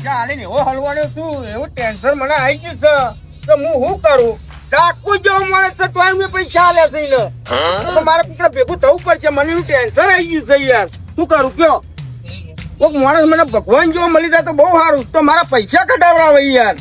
પૈસા હાલે ને એવો હલવાનો શું એવું ટેન્શન મને આવી ગયું છે તો હું શું કરું? ડાકુ જેવો માણસ છે તોય મેં પૈસા હાલે છે ને તો મારે પૈસા ભેગું થવું પડશે. મને એવું ટેન્શન આવી ગયું છે યાર. શું કરું કયો? કોઈક માણસ મને ભગવાન જેવો મળી જાય તો બહુ સારું. તો મારા પૈસા કઢાવડાવે યાર.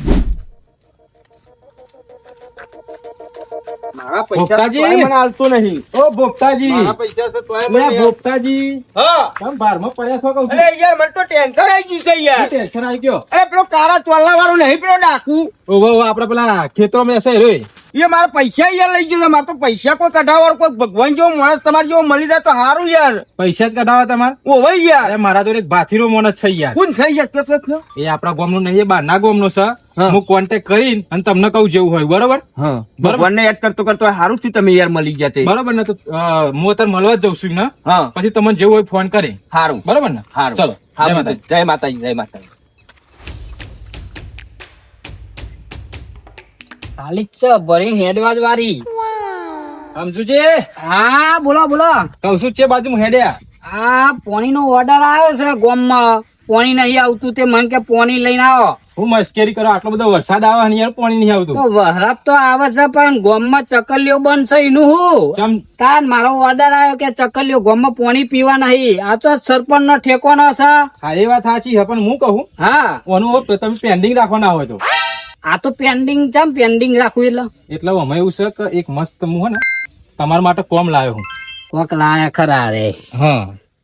મારા પૈસા ભોપતાજી. તોય મને હાલતો નહીં. ઓ ભોપતાજી, મારા પૈસા છે તોય લે મને ભોપતાજી, હા. તમે બારમાં પડ્યા છો કહું છું. અરે યાર મને તો ટેન્શન આવી ગયું છે યાર. ટેન્શન આવી ગયો. અરે પેલો કાળા ચોલ્લા વાળો નહીં પેલો ડાકુ ઓહો આપડે પેલા ખેતરોમાં હશે રે. એ મારા પૈસા યાર લઈ ગયો છે. મારે તો પૈસા કોઈ કઢાવવા કોઈ ભગવાન જેવો માણસ તમારે જેવો મળી જાય તો સારું યાર. પૈસા જ કઢાવા તમારે? ઓવે યાર. અરે મારા જોડે એક ભાથીરો મોણસ છે યાર. કોણ છે યાર? કયો? એ આપડા ગામનો નહીં, એ બહારના ગામનો છે. હા. હું કોન્ટેક્ટ કરીને અને તમને કહું જેવું હોય બરોબર. હા બરાબર. ભગવાનને યાદ કરતો કરતો સારું થયું તમે યાર મળી ગયા તે. બરોબર ને? તો હું અત્યારે મળવા જ જઉં છું ને. હા પછી તમને જેવું હોય ફોન કરે. સારું બરોબર ને? સારું. ચલો જય માતાજી. જય માતાજી. જય માતાજી. ખાલી જ છે ભરી હેડવાજ વાળી. સમજુજે હા બોલો બોલો. કહું છું છે બાજુ હેડ્યા. આ પોણી નો ઓર્ડર આવ્યો છે ગામમાં. પોણી નહીં આવતું તે મને કે પોણી લઈને આવો. હું મસ્કેરી કરો, આટલો બધો વરસાદ આવે ને યાર પાણી નહીં આવતું. તો વરસાદ તો આવે છે પણ ગામમાં ચકલીઓ બંધ છે એનું હું ચમ તાન મારો ઓર્ડર આવ્યો કે ચકલીઓ ગામમાં પોણી પીવા નહીં. આ તો સરપંચ નો ઠેકોનો છે. હા એ વાત સાચી છે, પણ હું કહું હા ઓનું તમે પેન્ડિંગ રાખવાના હોય તો આ તો પેન્ડિંગ છે પેન્ડિંગ રાખવું એટલે અમે એવું છે કે એક મસ્ત હું હે ને તમારા માટે કોમ લાવ્યો હું. કોક લાયા ખરા રે. હા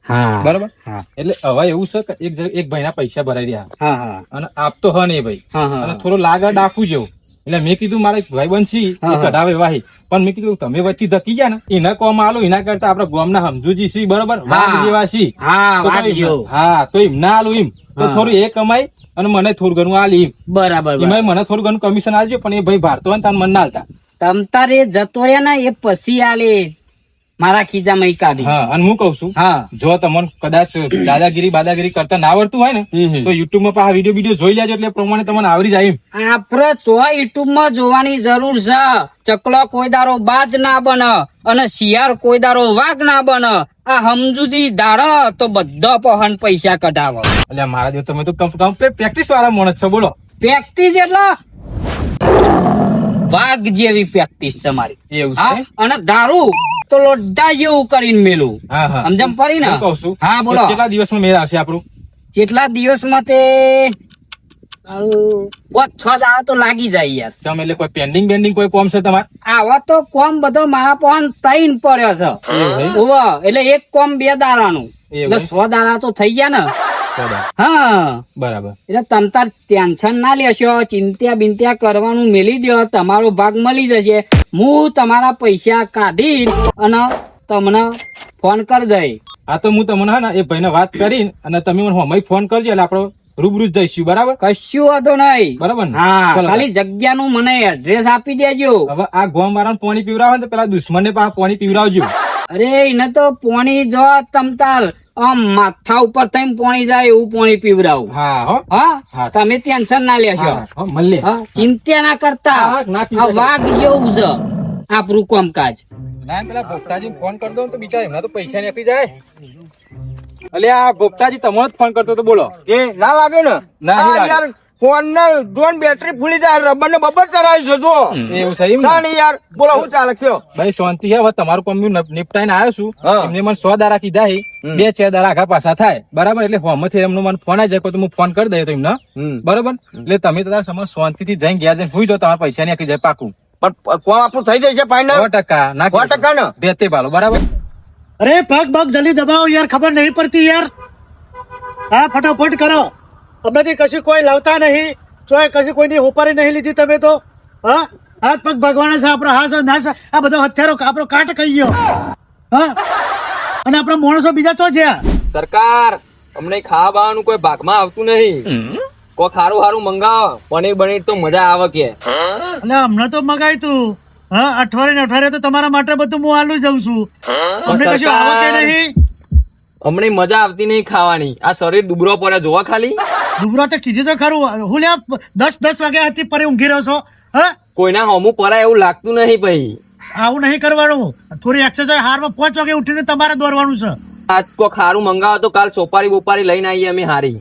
હા બરોબર. હા એટલે હવે એવું છે કે એક ભાઈના પૈસા ભરાઈ રહ્યા હા હા અને આપતો હ નહીં ભાઈ. હા હા અને થોડો લાગે ડાકુ જેવું. એટલે મેં કીધું મારા એક ભાઈ બનશી હા, હા. કઢાવે વાહી, પણ મેં કીધું તમે વચ્ચે ધકી ગયા ને એના કોમ આલો એના કરતા આપડે ગામના સમજુજી સી બરોબર વાઘ જેવા સી. હા તો વાત કઈ જો. હા તો એમ ના આલું એમ તો હા. થોડું એ કમાઈ અને મને થોડું ઘણું આલી એમ. બરાબર એમાં મને થોડું ઘણું કમિશન આલજો, પણ એ ભાઈ ભારતો હોય ને તાર મન ના આલતા. તમ તારે જતો રહ્યા ને એ પછી આલે મારા ખીજામાં ઈ કાઢી. હા અને હું કઉ છું હા જો તમને કદાચ દાદાગીરી કરતા ના આવડતું હોય ને તો યુટ્યુબ માં પાછા વિડીયો જોઈ લેજો, એટલે એ પ્રમાણે તમને આવડી જાય એમ. આપડે યુટ્યુબ માં જોવાની જરૂર છે. ચકલો કોઈ દારો બાજ ના બને અને શિયાળ કોઈ દારો વાઘ ના બને. આ સમજુદી દાડો તો બધા પહન પૈસા કઢાવો. એટલે મારા જો તમે તો કમ્પ્લીટ પ્રેક્ટિસ વાળા માણસ છો. બોલો પ્રેક્ટિસ એટલે વાઘ જેવી પ્રેક્ટિસ છે મારી. એવું હા છે. અને દારૂ તો લોઢા જેવું કરીને મેલું. હા હા સમજમ પડી ને? હું કહું છું હા બોલો. તો કેટલા દિવસમાં મેળ આવશે આપણું? કેટલા દિવસમાં તે 5-6 દાડા તો લાગી જાય યાર. તમે એટલે કોઈ પેન્ડિંગ કોઈ કોમ છે તમારે? આવા તો કોમ બધો મારા પણ તૈન પડ્યો છે. ઉવ્વ. એટલે એક કોમ 2 દાડાનું એવું એટલે 100 દાડા તો થઈ ગયા ને. બરાબર. હા બરાબર. એટલે તમ તાર ટેન્શન ના લેશો, ચિંત્યા બિંત્યા કરવાનું મેલી દો, તમારો ભાગ મળી જશે. હું તમારા પૈસા કાઢી અને તમને ફોન કરી દઈ. આ તો હું તમને હે ને એ ભાઈને વાત કરીને અને તમે મને હમણાં ફોન કરજો એટલે આપણે રૂબરૂ જ જઈશું. બરાબર કશું વાંધો નહીં. બરાબર ને? હા ચલો. ખાલી જગ્યાનું મને એડ્રેસ આપી દેજો. હવે આ ગોમ વાળાને પાણી પીવડાવે ને તો પેલા દુશ્મનને પાછા પાણી પીવડાવજો. અરે એને તો પોણી જો તમતાર આમ માથા ઉપર થઈને પોણી જાય એવું પોણી પીવડાવું. હા હો. હા હા. તમે ટેન્શન ના લેશો. હા, હો, મળીએ. હા, ચિંતા ના કરતા. હા, ના ચિંતા આ વાઘ જેવું છે આપણું કામકાજ. ના પેલા ભોપતાજી ફોન કરી દો ને તો બિચારા એમના તો પૈસા નીકળી જાય. એટલે આ ભોપતાજી તમને જ ફોન કરતો તો બોલો. એ ના લાગે ને? ના, નહીં આ લાગે. યાર ફોન ના ડ્રોન બેટરી ફૂલી જાય. રબર ને બબર ચડાવી છે જો. એવું છે એમ ને? ના નહીં યાર. બોલો હું ચાલે કયો? ભાઈ શાંતિ હે. હવે તમારું કામ બી નિપટાઈને આવ્યો છું. હા. એમને મને 100 દાડા કીધા છે. 2-4 દાડા આઘા પાછા થાય. બરાબર. એટલે હોમથી એમનો મને ફોન આવી જાય તો હું ફોન કરી દઈએ તો એમને. બરાબર. એટલે તમે તમારા સમય શાંતિથી જઈને ગયા જઈને હુઈ જાઓ, તમારા પૈસા નીકળી જાય પાકું. પણ કોમ આપણું થઈ જશે ફાઈનલ? 100% ના 100% ને? બેતે પાલો. બરાબર. અરે પગ જલ્દી દબાવો યાર, ખબર નહીં પડતી યાર. હા ફટાફટ કરો. હમણાંથી કશું કોઈ લાવતા નહીં, ચોય કશું કોઈની ઉપારી નહીં લીધી તમે તો. હા હાથ પગ ભગવાન છે આપણો. હા છે ના છે આ બધો હથિયારો આપણો કાટ કહી ગયો. હા અને આપણા માણસો બીજા ચો છે. સરકાર અમને ખાવા બાવાનું કોઈ ભાગમાં આવતું નહીં. કોઈ ખારું ખારું મંગાવો, પનીર બનીર તો મજા આવે કે. એટલે હમણાં તો મગાય તું. હા અઠવાડિયે તો તમારા માટે બધું હું આલું જઉં છું. અમને કશું આવે કે નહીં? અમને મજા આવતી નહીં ખાવાની. આ શરીર દુબળો પડે જોવા ખાલી. ડુબરો તો કીધું તો ખરું. હું લ્યા 10 વાગ્યા હતી પરે ઊંઘી રહ્યો છો. હા કોઈના હોમું પરાય એવું લાગતું નહીં ભાઈ. આવું નહીં કરવાનું. થોડી એક્સરસાઇઝ હારમાં 5 વાગે ઉઠીને તમારે દોડવાનું છે. આજ કોઈ ખારું મંગાવો તો કાલ સોપારી બોપારી લઈને આવીએ અમે હારી.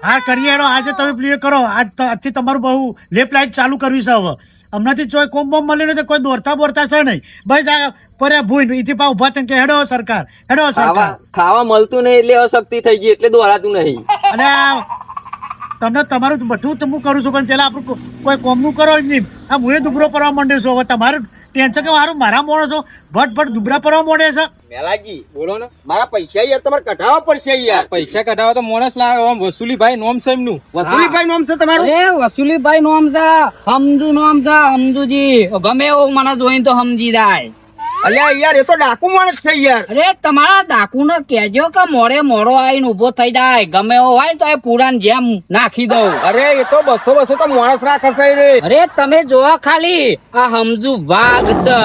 હા કરીએ હેડો. આજે તમે પ્લે કરો. આજથી તમારું બહુ લેફ્ટ લાઈટ ચાલુ કરવી છે હવે. હમણાંથી ચોય કોમ બોમ મળી તો કોઈ દોરતા બોરતા છે નહીં. બસ આ પર્યા ભૂઈ ઈથી પા ઉભા થઈને કે હેડો સરકાર, હેડો સરકાર. ખાવા મળતું નહીં એટલે અશક્તિ થઈ ગઈ એટલે દોરાતું નહીં. અને તમને તમારું બધું તો હું કરું છું પણ પેલા આપણું કોઈ કોમનું કરો જ નહીં. આ હું દુબરો પડવા માંડ્યો છું. હવે તમારું ટેન્શન કે મારું મારા મોડો છો ભટ દુબરા પડવા માંડે છે. મેલાજી બોલો ને, મારા પૈસા યાર તમારે કઢાવવા પડશે યાર. પૈસા કઢાવો તો માણસ લાવે. આમ વસુલીભાઈ નોમ છે એમનું. વસુલીભાઈ નામ છે તમારું? અરે વસુલીભાઈ નોમ છે, સમજુ નોમ છે, સમજુજી. ગમે એવું મને જોઈને તો સમજી જાય. અલ્યા યાર એ તો ડાકુ માણસ છે યાર. અરે તમારા ડાકુ ને કેજો કે મોડો આવીને ઉભો થઈ જાય. ગમે એવો હોય ને તો એ પૂરાન જેમ નાખી દઉં. અરે એ તો 200 તો માણસ રાખે છે રે. અરે તમે જોવા ખાલી આ સમજુ વાઘ છે.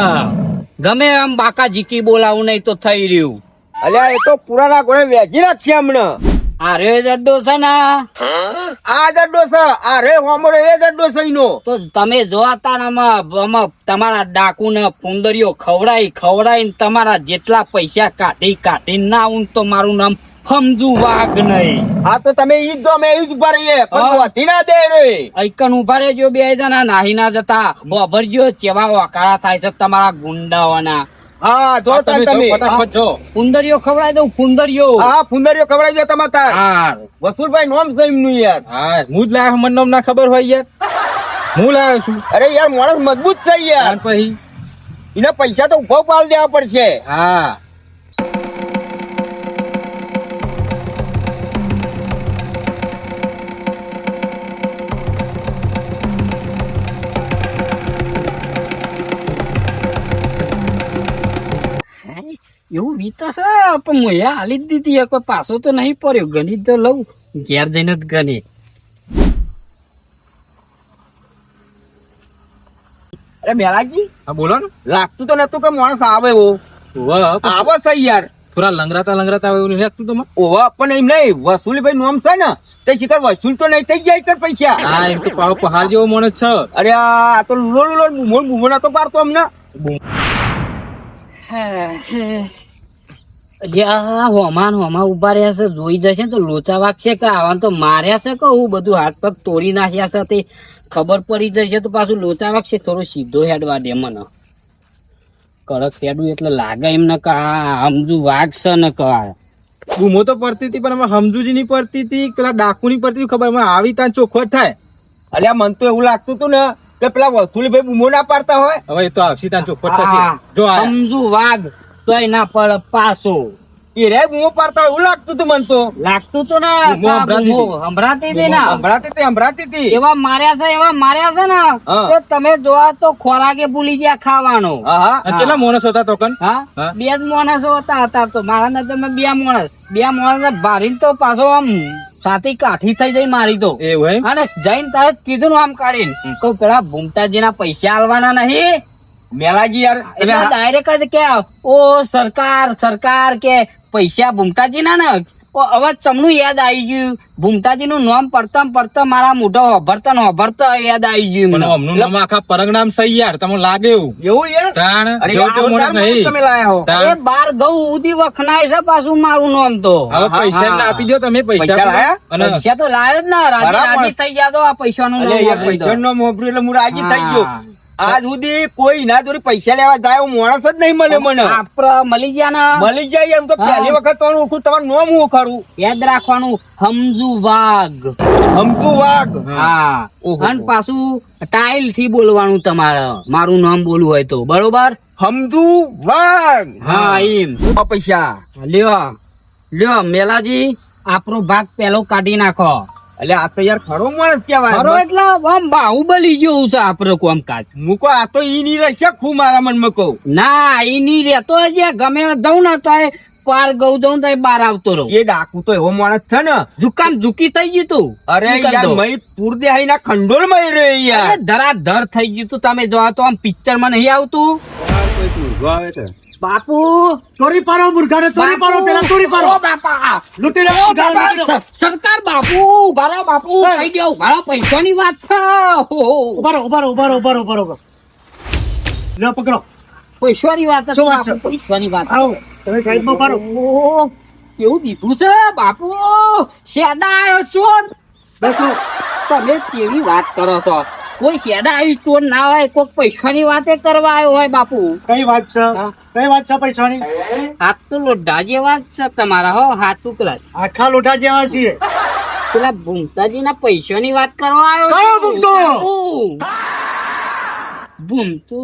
ગમે એમ બાકા જીકી બોલાવું નહીં તો થઈ રહ્યું. અલ્યા એ તો પુરાના ગોળે વેચી નાખશે હમણાં. અરે જડ્ડો છે ને, આ જડ્ડો છે, આ રે હોમરો એ જડ્ડો છે ઈનો. તો તમે જોતા ને આમાં તમારા ડાકુ ને પુંદરીઓ ખવડાઈ તમારા જેટલા પૈસા કાઢી ના આવું તો મારું નામ સમજુ વાઘ નહીં. હા તો તમે ઈ જ જો, અમે ઈ જ ઉભા રહીએ પણ હા. વધી ના દે રે. ઐકન ઉભા રહેજો બે જણા, નાહી ના જતા. બોભરજો ચેવા વાકારા થાય છે તમારા ગુંડાઓના. હા જો તાર તમે ફટાફટ જો. પુંદરીઓ ખવડાવી દઉં, પુંદરીઓ. હા ફુંદરીઓ ખવડાવી દો તમાર તાર. હા વસુલભાઈ નામ છે એમનું યાર. હા હું જ લાવ્યો. મને નામ ના ખબર હોય યાર. હું લાવ્યો છું. અરે યાર માણસ મજબૂત છે યાર. ત્યાર પછી એના પૈસા તો ઉભો પાલ દેવા પડશે. હા એવું વીતશે પણ હું હાલી જ દીધી. કોઈ પાછો તો નહીં પડ્યો. ગણિત તો લઉં ઘેર જઈને જ ગણી. અરે મેલાજી હા બોલો ને. લાગતું તો નતું કે માણસ આવે એવો. વાહ, પણ આવે છે યાર. થોડા લંગરાતા હોય એવું નહીં લાગતું તમને? ઓવા પણ એમ નહીં, વસુલીભાઈ નામ છે ને તે શિખર વસૂલ તો નહીં થઈ જાય કર પૈસા. હા એમ તો પાવ પહાડ જેવો માણસ છે. અરે આ તો લોલો બુમો નતો પાડતો અમને. હોમાં ઉભા રહ્યા છે. જોઈ જશે તો લોચા વાગશે કે આવા તો માર્યા છે કે હું બધું હાથ પગ તોડી નાખ્યા છે તે ખબર પડી જશે તો પાછું લોચા વાગશે. થોડો સીધો હેડવા દે મને. કડક હેડું એટલે લાગે એમ ને કે આ સમજુ વાઘ છે ને કે ગુમો તો પડતી હતી પણ અમે સમજુજી ની પડતી હતી, પેલા ડાકુ ની પડતી હતી. ખબર અમે આવી ત્યાં ચોખવટ થાય. અલ્યા મને તો એવું લાગતું હતું ને કે પેલા વસુલીભાઈ બુમો ના પાડતા હોય. હવે એ તો આવશે ત્યાં ચોખવટ થશે. જો આ સમજુ વાઘ તોય ના પડ પાછો એ રે બુમો પાડતા હોય એવું લાગતું હતું મને તો. લાગતું તો ને બૂમો સંભળાતી હતી. સંભળાતી હતી ને. સંભળાતી હતી. એવા માર્યા છે ને હા. તો તમે જોવા તો ખોરાકે ભૂલી ગયા ખાવાનો. હા હા અને કેટલા માણસ હતા તો કન? હા હા. બે જ માણસો હતા તો મારા નજરમાં બે માણસ ભારી તો પાછો આમ સાથી કાઠી થઈ જઈ મારી તો. એવું એમ? અને જઈને તારે કીધું ને આમ કાઢીને તો પેલા ભૂમતાજી ના પૈસા આલવાના નહીં. મેલાજી યાર એટલે ડાયરેક્ટ જ કે ઓ સરકાર કે પૈસા ભૂમતાજી ના ને હવે તમને યાદ આવી ગયું. ભૂમતાજી નું નામ પડતા મારા મોઢો હોભરતા યાદ આવી ગયું પણ મને. અમનું નામ આખા પરગણામ છે યાર. તમને લાગે એવું? એવું યાર. તાણ અરે જેવો તેવો આ માણસ નહીં. તમે લાયા હો. તાણ. એ બાર ગૌ ઉધી વખણાય છે પાછું મારું નામ તો. હવે પૈસા એમને આપી દો તમે. પૈસા લાયા? અને પૈસા તો લાયો જ ને. બરાબર. રાજી થઈ ગયા તો આ પૈસા નું અલ્યા યાર પૈસા નો મોકલ્યું એટલે હું રાજી થઈ ગયો. આજ સુધી કોઈ ના જોડે પૈસા લેવા જાય એવું માણસ જ નહીં મળે મને. આપડે મળી ગયા ને. મળી જાય એમ તો પહેલી વખત તો ઓળખું. તમારું નામ હું ખરું? યાદ રાખવાનું સમજુ વાઘ. હમકુ વાઘ. હા ઓહો. અને પાછું ટાઈલ થી બોલવાનું તમારે. મારું નામ બોલવું હોય તો બરોબર. હમદુ વાઘ. હા એમ. આ પૈસા લ્યો મેલાજી આપણો ભાગ પેલો કાઢી નાખો. એટલે આ તો યાર ખરો માણસ કેવાય. ખરો એટલે આમ બાહુબલી જેવું છે આપડે કામકાજ. મૂકો આ તો ઈ ની રહેશે ખું મારા મનમાં કહું. ના ઈ ની રેતો જ ગમે જઉં ને તો પાર ગઉ જઉં તો બહાર આવતો રહું. એ ડાકુ તો એવો માણસ છે ને. ઝુકી થઈ ગયું તું. અરે યાર મય પૂરદેહાઈ ના ખંડોળ માં રે યાર. ધરાધર થઈ ગયું તું. તમે જોવા તો આમ પિક્ચર માં નહીં આવતું. બાપુ ચોરી પાડો મુર્ગાને, ચોરી પાડો, પેલા ચોરી પાડો. ઓ બાપા લૂંટી લો, ઓ ગાળ બાપા, લૂંટી લો. સરકાર બાપુ ઉભારો બાપુ થઈ ગયો ઉભારો. પૈસાની વાત છે. ઉભારો. લ્યો પકડો. પૈસાની વાત છે શું વાત છે? બાપુ, પૈસાની વાત. આવો તમે સાઈડમાં પાડો. ઓહો, કેવું દીધું છે બાપુ. શેડા આવ્યો છો બેસો. તમે કેવી વાત કરો છો? કોઈ શેડા આવી ચોર ના હોય, કોઈ પૈસાની વાતે કરવા આવ્યો હોય બાપુ. કઈ વાત છે? હા. કઈ વાત છે પૈસાની? હાથ તો લોઢા જેવા જ છે તમારા, હો હાથ ઉકલા. આખા લોઢા જેવા છીએ. પેલા ભૂમતાજીના પૈસાની વાત કરવા આવ્યો કયો છું. ભૂમતો? ભૂમતો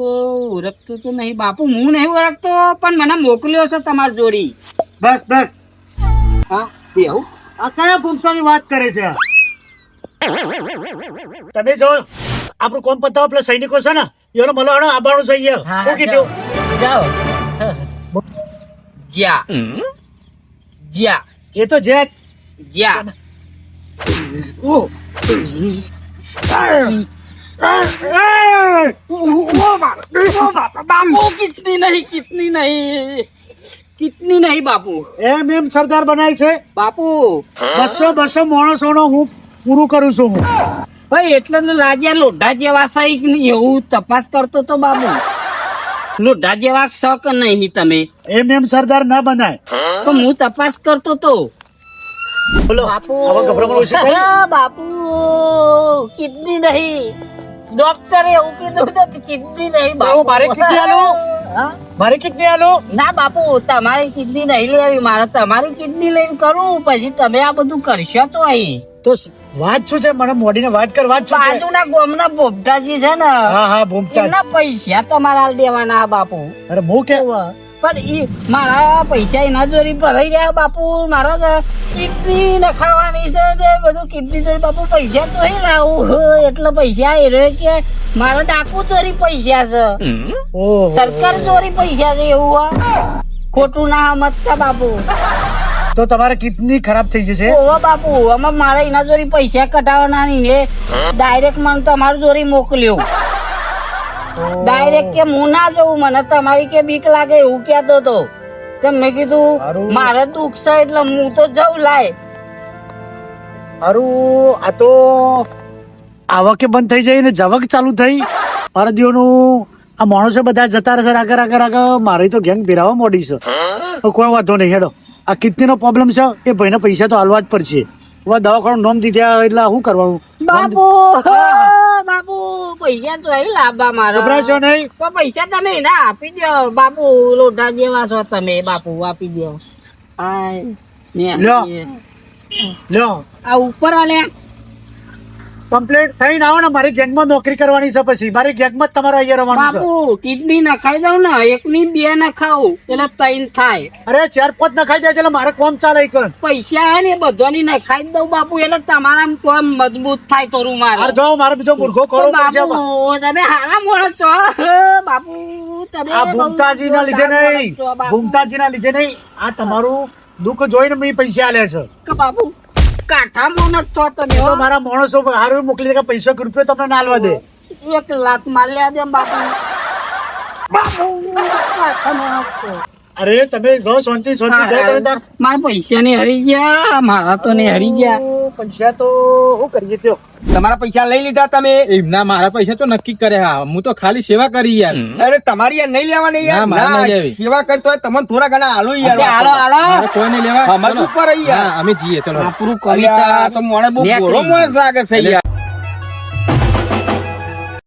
ઓળખતો તો નહીં બાપુ, હું નહીં ઓળખતો, પણ મને મોકલ્યો છે તમારી જોડી. બસ બસ. હા બેહું. આ કયા ભૂમતાની વાત કરે છે? તમે જો આપણું કોમ પતાવો, પેલા સૈનિકો છે ને એનો મલાડો આબાણું છે અહીંયા. શું કીધું? જાઓ. જ્યા એ તો જે જ્યા ઉહ. બાપુ કિતની નહીં બાપુ. એમ સરદાર બનાય છે. બાપુ 200 માણસોનો હું પૂરું કરું છું હું. ભાઈ એટલે ને લાજ્યા લોઢા જેવા છે કે નહીં એવું તપાસ કરતો તો બાપુ. લોઢા જેવા છો કે નહીં તમે? એમ સરદાર ના બનાય. તો હું તપાસ કરતો તો. બોલો બાપુ આવા ગભરામણ ઓછી થઈ? બાપુ કિડની નહીં. ડોક્ટરે એવું કીધું હતું કે કિડની નહીં બાપુ. મારે કિડની આલું? હા? મારે કિડની આલો? ના બાપુ તમારી કિડની નહીં લેવી, મારે તમારી કિડની લઈને કરું, પછી તમે આ બધું કરશો તો અહીં. તો વાત શું છે? મને મોડીને વાત કર. વાત શું છે? બાજુના ગામના બોબડાજી છે ને, હા હા ભૂમતા. એમના પૈસા તમારા હાલ દેવાના બાપુ. અરે હું કે પણ ઈ મારા પૈસા એના જોડી ભરાઈ રહ્યા બાપુ. મારા કિડની નખાવાની છે ને બધું કિડની જોડી બાપુ પૈસા ચોરી લાવું એટલે પૈસા એ રહ્યો કે મારા ડાકુ ચોરી પૈસા છે, ઓહો. સરકાર ચોરી પૈસા છે એવું આ. ખોટું ના સમજતા બાપુ. તો તમારે કિડની ખરાબ થઈ જશે. ઓહો બાપુ, આમાં મારા એના જોડી પૈસા કઢાવવાના નહીં ને ડાયરેક્ટ મને તમારી જોડી મોકલ્યો. ડાયરેક્ટ કે હું ના જવું, મને તમારી કે બીક લાગે એવું કહેતો હતો. તો મેં કીધું હારું. મારે દુઃખ છે એટલે હું તો જઉં લાય. હારું, આ તો આવકે બંધ થઈ જાય ને જવક ચાલુ થઈ. મારા દિવસનું આ માણસો બધા જતા રહેશે આગળ. મારી તો ગેંગ ભેરાવા મોડી છે. તો કોઈ વાંધો નહીં હેડો. આ કિડની નો પ્રોબ્લેમ છે એ ભાઈને પૈસા તો હાલવા જ પડશે. હવે દવાખાનું નોમ દીધા એટલે શું કરવાનું? બાપુ બાપુ પૈસા ચોરી લાવવા મારા. ગભરાશો નહીં. તો પૈસા તમે એને આપી દો બાપુ. લોઢા જેવા છો તમે બાપુ, આપી દો. આય, લ્યો. લ્યો આ ઉપર આલ્યા. કમ્પ્લીટ થઈને આવો ને. મારી ગેંગમાં નોકરી કરવાની છે, પછી મારી ગેંગમાં જ તમારે અહીંયા રહેવાનું છે. બાપુ કિડની નખાઈ દઉં ને, એક ની 2 નખાવું એટલે 3 થાય. અરે 4-5 નખાઈ જાય એટલે મારે કોમ ચાલે કર. પૈસા હે ને બધાની નખાઈ જ દઉં બાપુ, એટલે તમારા કોમ મજબૂત થાય તોરું મારે. અરે જો મારે બીજો મુર્ગો તો ખરો બાપુ તમે હારા મોણસ છો બાપુ. તમે આ ભૂમતાજી ના લીધે નહીં, ભૂમતાજી ના લીધે નહીં. આ તમારું દુઃખ જોઈને મેં પૈસા આલ્યા છે. કે બાપુ કાઠા મોણસ છો તમે તો હો. મારા માણસો હારું મોકલી દે કે પૈસા રૂપિયા તમને ના આલવા દે. એક લાત માર લે દે બાપુ. બાપુ કાઠા મોણસ છો. અરે તમે ગો શાંતિ શાંતિ જાઓ તમે તાર. મારા પૈસા ને હરી ગયા, મારા તો ને હરી ગયા. પૈસા તો શું કરીએ ત્યો? તમારા પૈસા લઈ લીધા તમે? એમના મારા પૈસા તો નક્કી કર્યા. હું તો ખાલી સેવા કરી યાર. અરે તમારી યાર નહીં લેવાની યાર. ના, મારે ના, નહીં લેવી. સેવા કરતો હોય તમને થોડા ઘણા હાલો યાર. હાલો હાલો મારે કોઈ નહીં લેવા. અમારે ચલો. ઉપર આવી યાર. હા, અમે જઈએ ચલો. આપણું કરી અલ્યા, આ તો મોણે બહુ નેકળી. ગોળો માણસ લાગે છે યાર.